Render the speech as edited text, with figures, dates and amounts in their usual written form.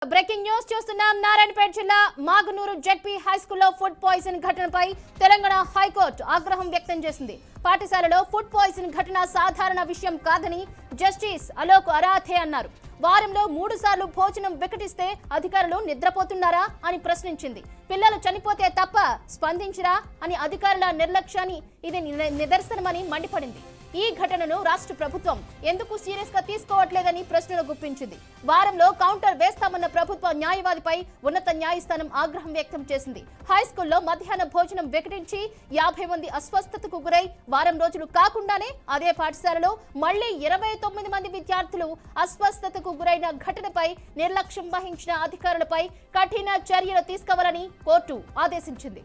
Breaking news చూస్తున్నాం. నారాయణపేట జిల్లా Maganur ZP high స్కూల్లో ఫుడ్ పాయిజన్ ఘటనపై తెలంగాణ హైకోర్టు ఆగ్రహం వ్యక్తం చేసింది. పాఠశాలలో ఫుడ్ పాయిజన్ ఘటన సాధారణ విషయం కాదని జస్టిస్ అలోక్ అరాథే అన్నారు. వారంలో 3 సార్లు భోజనం వికటిస్తే అధికారులు నిద్రపోతున్నారా అని ప్రశ్నించింది. పిల్లలు చనిపోతే తప్ప స్పందించరా అని అధికారుల నిర్లక్ష్యాన్ని ఇది నిదర్శనమని మండిపడింది. ఈ ఘటనను రాష్ట్ర ప్రభుత్వం ఎందుకు సీరియస్ గా తీసుకోవట్లేదని ప్రశ్నలు గుప్పించింది. వారంలో కౌంటర్ వేస్తామన్న ప్రభుత్వ న్యాయవాదిపై ఉన్నత న్యాయస్థానం ఆగ్రహం వ్యక్తం చేసింది. హై స్కూల్లో మధ్యాహ్న భోజనం వికటించి 50 మంది అస్వస్థతకు గురై వారం రోజులు కాకుండానే అదే పాఠశాలలో మళ్లీ 29 మంది విద్యార్థులు అస్వస్థతకు గురైన ఘటనపై నిర్లక్ష్యం వహించిన అధికారులపై కఠిన చర్యలు తీసుకోవాలని కోర్టు ఆదేశించింది.